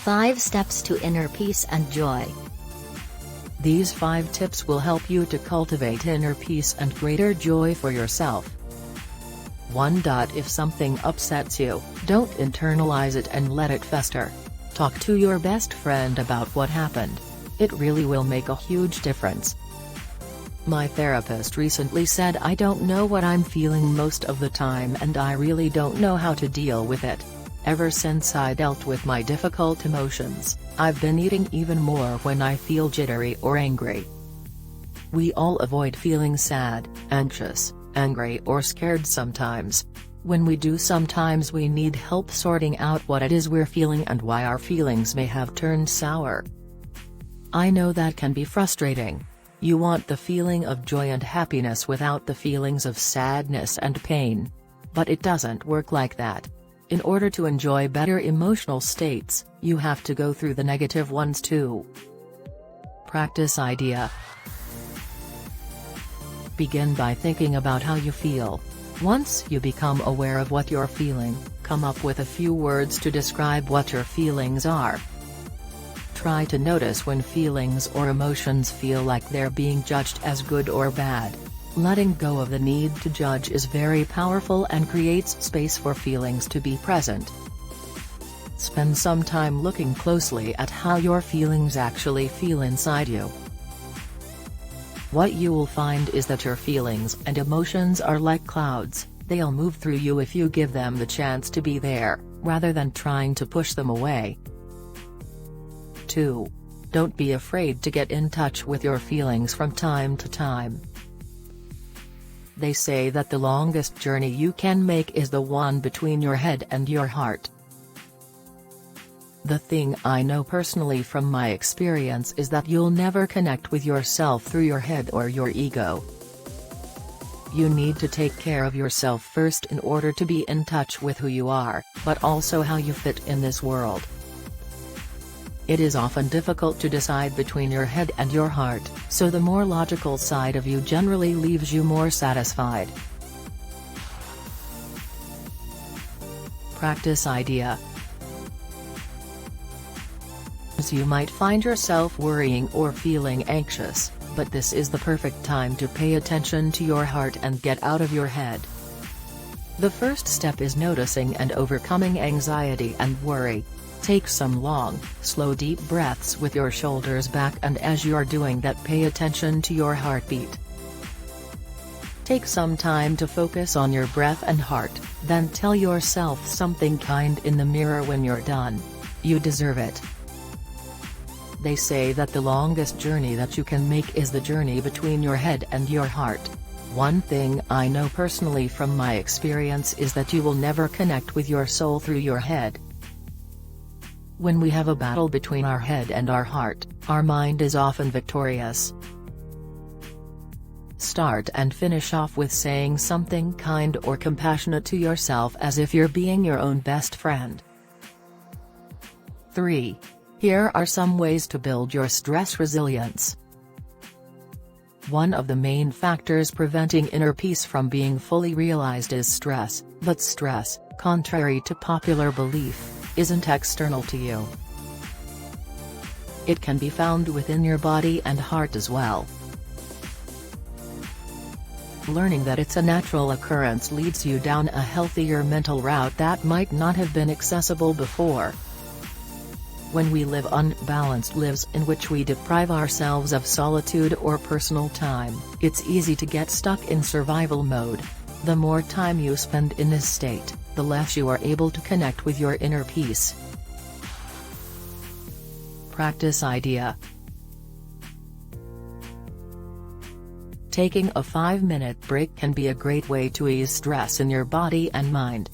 5 Steps to Inner Peace and Joy. These 5 tips will help you to cultivate inner peace and greater joy for yourself. 1. If something upsets you, don't internalize it and let it fester. Talk to your best friend about what happened. It really will make a huge difference. My therapist recently said I don't know what I'm feeling most of the time and I really don't know how to deal with it. Ever since I dealt with my difficult emotions, I've been eating even more when I feel jittery or angry. We all avoid feeling sad, anxious, angry or scared sometimes. When we do, sometimes we need help sorting out what it is we're feeling and why our feelings may have turned sour. I know that can be frustrating. You want the feeling of joy and happiness without the feelings of sadness and pain. But it doesn't work like that. In order to enjoy better emotional states, you have to go through the negative ones too. Practice idea. Begin by thinking about how you feel. Once you become aware of what you're feeling, come up with a few words to describe what your feelings are. Try to notice when feelings or emotions feel like they're being judged as good or bad. Letting go of the need to judge is very powerful and creates space for feelings to be present. Spend some time looking closely at how your feelings actually feel inside you. What you will find is that your feelings and emotions are like clouds. They'll move through you if you give them the chance to be there, rather than trying to push them away. 2. Don't be afraid to get in touch with your feelings from time to time. They say that the longest journey you can make is the one between your head and your heart. The thing I know personally from my experience is that you'll never connect with yourself through your head or your ego. You need to take care of yourself first in order to be in touch with who you are, but also how you fit in this world. It is often difficult to decide between your head and your heart, so the more logical side of you generally leaves you more satisfied. Practice idea. You might find yourself worrying or feeling anxious, but this is the perfect time to pay attention to your heart and get out of your head. The first step is noticing and overcoming anxiety and worry. Take some long, slow deep breaths with your shoulders back, and as you're doing that, pay attention to your heartbeat. Take some time to focus on your breath and heart, then tell yourself something kind in the mirror when you're done. You deserve it. They say that the longest journey that you can make is the journey between your head and your heart. One thing I know personally from my experience is that you will never connect with your soul through your head. When we have a battle between our head and our heart, our mind is often victorious. Start and finish off with saying something kind or compassionate to yourself, as if you're being your own best friend. 3. Here are some ways to build your stress resilience. One of the main factors preventing inner peace from being fully realized is stress, but stress, contrary to popular belief, isn't external to you. It can be found within your body and heart as well. Learning that it's a natural occurrence leads you down a healthier mental route that might not have been accessible before. When we live unbalanced lives in which we deprive ourselves of solitude or personal time, it's easy to get stuck in survival mode. The more time you spend in this state, the less you are able to connect with your inner peace. Practice idea. Taking a 5-minute break can be a great way to ease stress in your body and mind.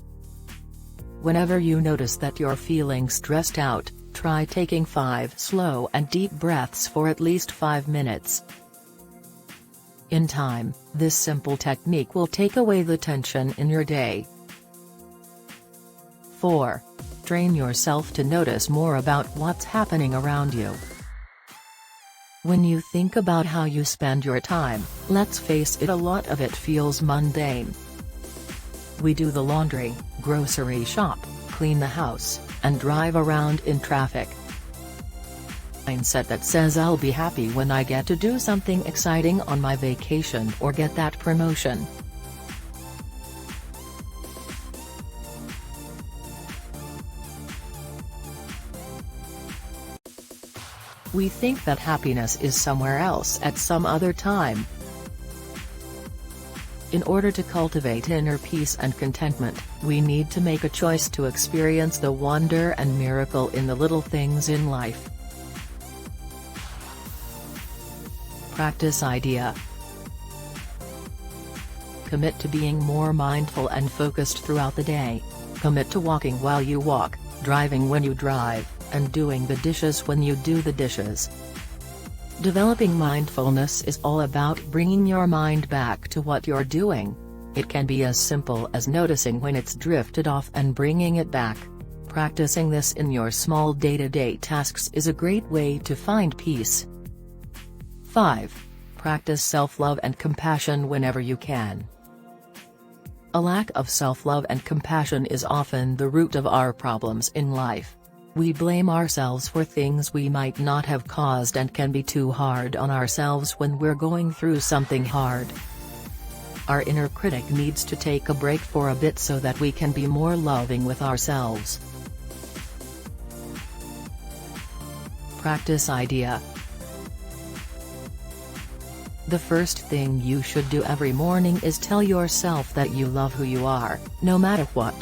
Whenever you notice that you're feeling stressed out, try taking 5 slow and deep breaths for at least 5 minutes. In time, this simple technique will take away the tension in your day. 4. Train yourself to notice more about what's happening around you. When you think about how you spend your time, let's face it, a lot of it feels mundane. We do the laundry, grocery shop, clean the house, and drive around in traffic, mindset that says I'll be happy when I get to do something exciting on my vacation or get that promotion. We think that happiness is somewhere else at some other time. In order to cultivate inner peace and contentment, we need to make a choice to experience the wonder and miracle in the little things in life. Practice idea. Commit to being more mindful and focused throughout the day. Commit to walking while you walk, driving when you drive, and doing the dishes when you do the dishes. Developing mindfulness is all about bringing your mind back to what you're doing. It can be as simple as noticing when it's drifted off and bringing it back. Practicing this in your small day-to-day tasks is a great way to find peace. 5. Practice self-love and compassion whenever you can. A lack of self-love and compassion is often the root of our problems in life. We blame ourselves for things we might not have caused and can be too hard on ourselves when we're going through something hard. Our inner critic needs to take a break for a bit so that we can be more loving with ourselves. Practice idea. The first thing you should do every morning is tell yourself that you love who you are, no matter what.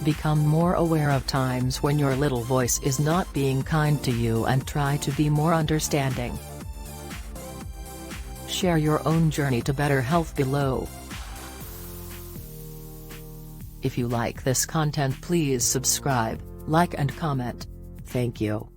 Become more aware of times when your little voice is not being kind to you and try to be more understanding. Share your own journey to better health below. If you like this content, please subscribe, like and comment. Thank you.